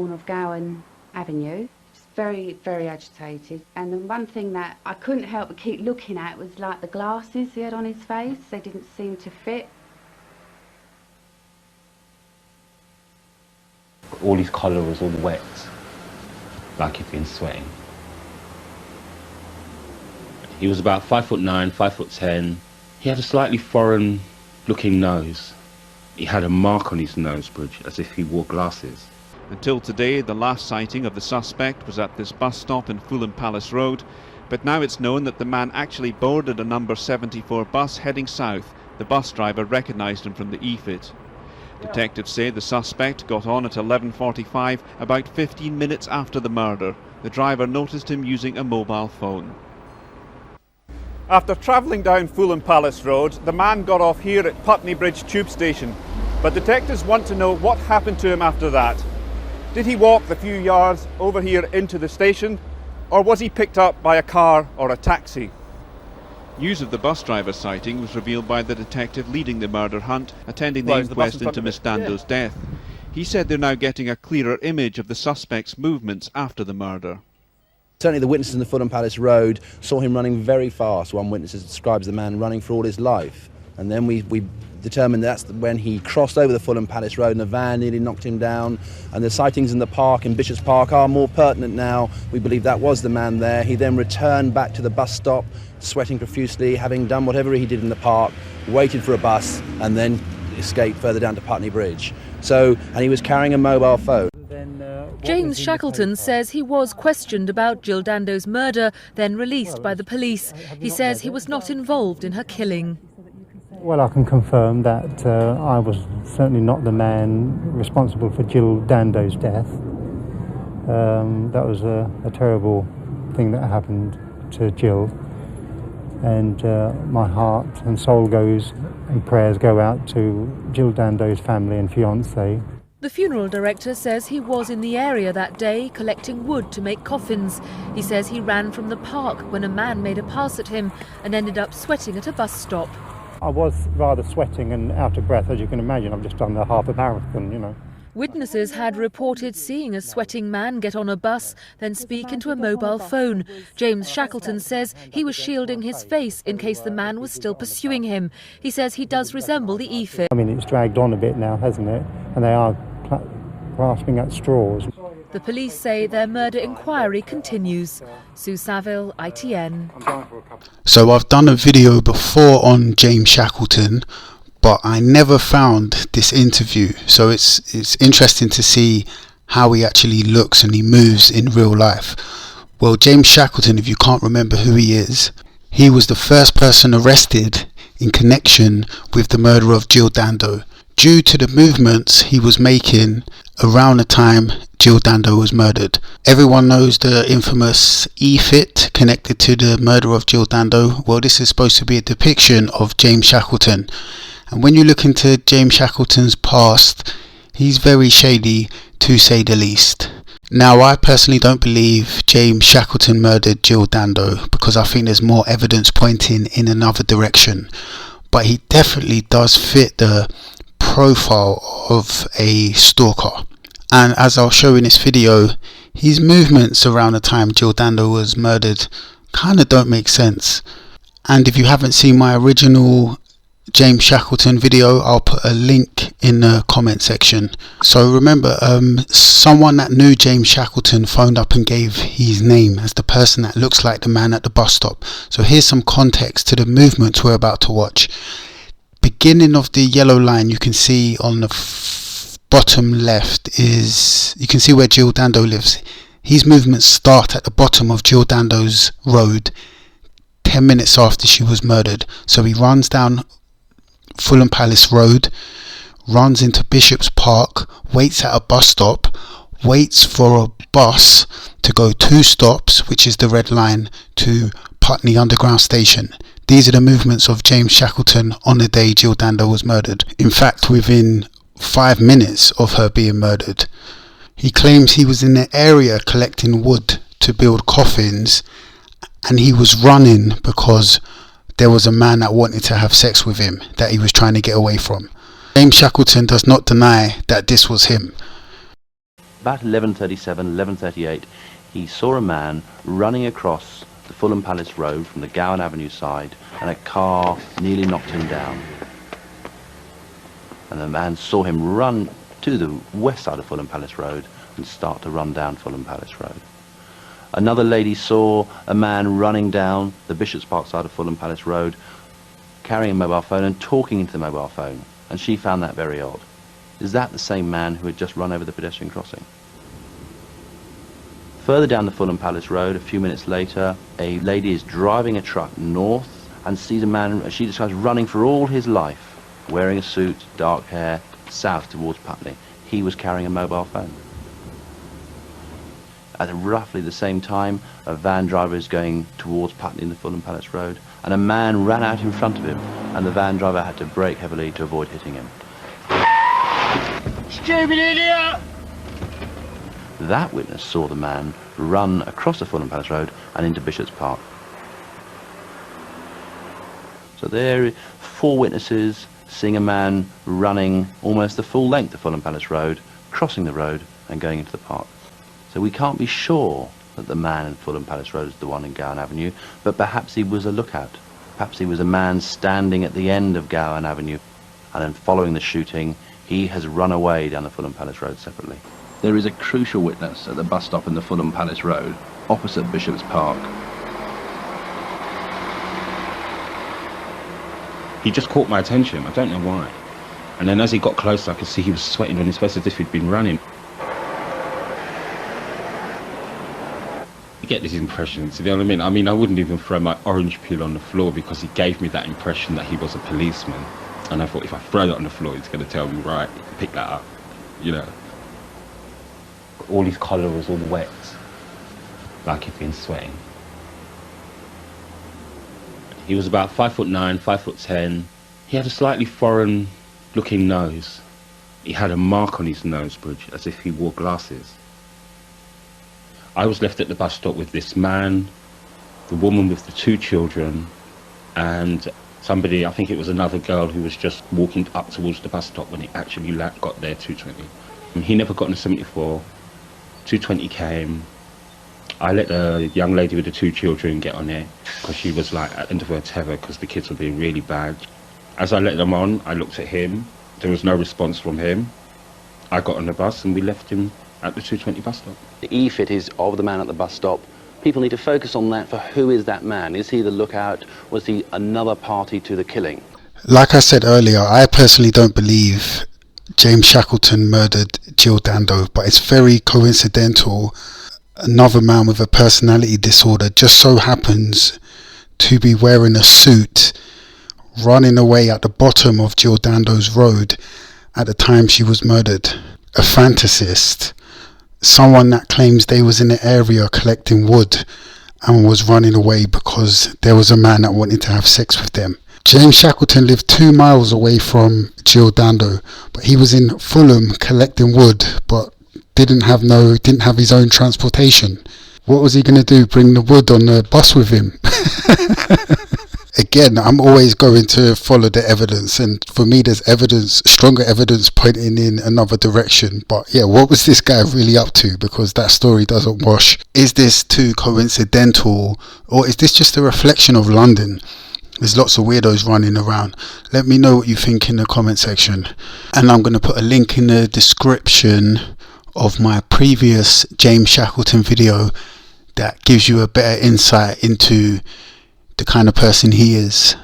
corner of Gowan Avenue. Very, very agitated. And the one thing that I couldn't help but keep looking at was like the glasses he had on his face. They didn't seem to fit. All his collar was all wet, like he'd been sweating. He was about 5'9", 5'10". He had a slightly foreign looking nose. He had a mark on his nose bridge as if he wore glasses. Until today, the last sighting of the suspect was at this bus stop in Fulham Palace Road, but now it's known that the man actually boarded a number 74 bus heading south. The bus driver recognised him from the EFIT. Detectives say the suspect got on at 11:45, about 15 minutes after the murder. The driver noticed him using a mobile phone. After travelling down Fulham Palace Road, the man got off here at Putney Bridge tube station. But detectives want to know what happened to him after that. Did he walk the few yards over here into the station, or was he picked up by a car or a taxi? News of the bus driver's sighting was revealed by the detective leading the murder hunt, attending the inquest into Miss Dando's death. He said they're now getting a clearer image of the suspect's movements after the murder. Certainly the witnesses in the Fulham Palace Road saw him running very fast. One witness describes the man running for all his life. And then we determined that's when he crossed over the Fulham Palace Road and the van nearly knocked him down. And the sightings in the park, in Bishop's Park, are more pertinent now. We believe that was the man there. He then returned back to the bus stop, sweating profusely, having done whatever he did in the park, waited for a bus and then escaped further down to Putney Bridge. And he was carrying a mobile phone. James Shackleton says he was questioned about Jill Dando's murder, then released by the police. He says he was not involved in her killing. Well, I can confirm that I was certainly not the man responsible for Jill Dando's death. That was a terrible thing that happened to Jill. And my heart and soul goes and prayers go out to Jill Dando's family and fiancé. The funeral director says he was in the area that day collecting wood to make coffins. He says he ran from the park when a man made a pass at him and ended up sweating at a bus stop. I was rather sweating and out of breath, as you can imagine. I've just done the half a marathon, you know. Witnesses had reported seeing a sweating man get on a bus, then speak into a mobile phone. James Shackleton says he was shielding his face in case the man was still pursuing him. He says he does resemble the EFIT. I mean, it's dragged on a bit now, hasn't it? And they are grasping at straws. The police say their murder inquiry continues. Sue Saville, ITN. So I've done a video before on James Shackleton, but I never found this interview. So it's interesting to see how he actually looks and he moves in real life. Well, James Shackleton, if you can't remember who he is, he was the first person arrested in connection with the murder of Jill Dando, due to the movements he was making around the time Jill Dando was murdered. Everyone knows the infamous EFIT connected to the murder of Jill Dando. Well, this is supposed to be a depiction of James Shackleton. And when you look into James Shackleton's past, he's very shady, to say the least. Now, I personally don't believe James Shackleton murdered Jill Dando because I think there's more evidence pointing in another direction. But he definitely does fit the profile of a stalker. And as I'll show in this video, his movements around the time Jill Dando was murdered kind of don't make sense. And if you haven't seen my original James Shackleton video, I'll put a link in the comment section. So remember, someone that knew James Shackleton phoned up and gave his name as the person that looks like the man at the bus stop. So here's some context to the movements we're about to watch. Beginning of the yellow line, you can see on the bottom left is, you can see where Jill Dando lives. His movements start at the bottom of Jill Dando's road 10 minutes after she was murdered. So he runs down Fulham Palace Road, runs into Bishop's Park, waits at a bus stop, waits for a bus to go 2 stops, which is the red line, to Putney Underground Station. These are the movements of James Shackleton on the day Jill Dando was murdered. In fact, within 5 minutes of her being murdered. He claims he was in the area collecting wood to build coffins, and he was running because there was a man that wanted to have sex with him that he was trying to get away from. James Shackleton does not deny that this was him. About 11:37, 11:38, he saw a man running across the Fulham Palace Road from the Gowan Avenue side, and a car nearly knocked him down. And the man saw him run to the west side of Fulham Palace Road and start to run down Fulham Palace Road. Another lady saw a man running down the Bishop's Park side of Fulham Palace Road, carrying a mobile phone and talking into the mobile phone, and she found that very odd. Is that the same man who had just run over the pedestrian crossing? Further down the Fulham Palace Road, a few minutes later, a lady is driving a truck north and sees a man, as she describes, running for all his life, wearing a suit, dark hair, south towards Putney. He was carrying a mobile phone. At roughly the same time, a van driver is going towards Putney in the Fulham Palace Road, and a man ran out in front of him, and the van driver had to brake heavily to avoid hitting him. Stupid idiot! That witness saw the man run across the Fulham Palace Road and into Bishop's Park. So there are 4 witnesses seeing a man running almost the full length of Fulham Palace Road, crossing the road and going into the park. So we can't be sure that the man in Fulham Palace Road is the one in Gowan Avenue, but perhaps he was a lookout. Perhaps he was a man standing at the end of Gowan Avenue, and then following the shooting, he has run away down the Fulham Palace Road separately. There is a crucial witness at the bus stop in the Fulham Palace Road, opposite Bishop's Park. He just caught my attention, I don't know why. And then as he got closer, I could see he was sweating on his face as if he'd been running. You get these impressions, you know what I mean? I mean, I wouldn't even throw my orange peel on the floor because he gave me that impression that he was a policeman. And I thought, if I throw it on the floor, he's going to tell me, right, pick that up, you know. All his collar was all wet, like he'd been sweating. He was about 5'9", 5'10". He had a slightly foreign looking nose. He had a mark on his nose bridge, as if he wore glasses. I was left at the bus stop with this man, the woman with the 2 children, and somebody, I think it was another girl, who was just walking up towards the bus stop when he actually got there, 2:20. And he never got in a 74. 2:20 came. I let the young lady with the 2 children get on there because she was like at the end of her tether because the kids were being really bad. As I let them on, I looked at him. There was no response from him. I got on the bus and we left him at the 2:20 bus stop. The E-fit is of the man at the bus stop. People need to focus on that. For who is that man? Is he the lookout? Was he another party to the killing? Like I said earlier, I personally don't believe James Shackleton murdered Jill Dando, but it's very coincidental. Another man with a personality disorder just so happens to be wearing a suit, running away at the bottom of Jill Dando's road at the time she was murdered. A fantasist, someone that claims they was in the area collecting wood and was running away because there was a man that wanted to have sex with them. James Shackleton lived 2 miles away from Jill Dando, but he was in Fulham collecting wood, but didn't have his own transportation. What was he going to do? Bring the wood on the bus with him? Again, I'm always going to follow the evidence, and for me there's evidence, stronger evidence pointing in another direction. But yeah, what was this guy really up to? Because that story doesn't wash. Is this too coincidental, or is this just a reflection of London? There's lots of weirdos running around. Let me know what you think in the comment section, and I'm going to put a link in the description of my previous James Shackleton video that gives you a better insight into the kind of person he is.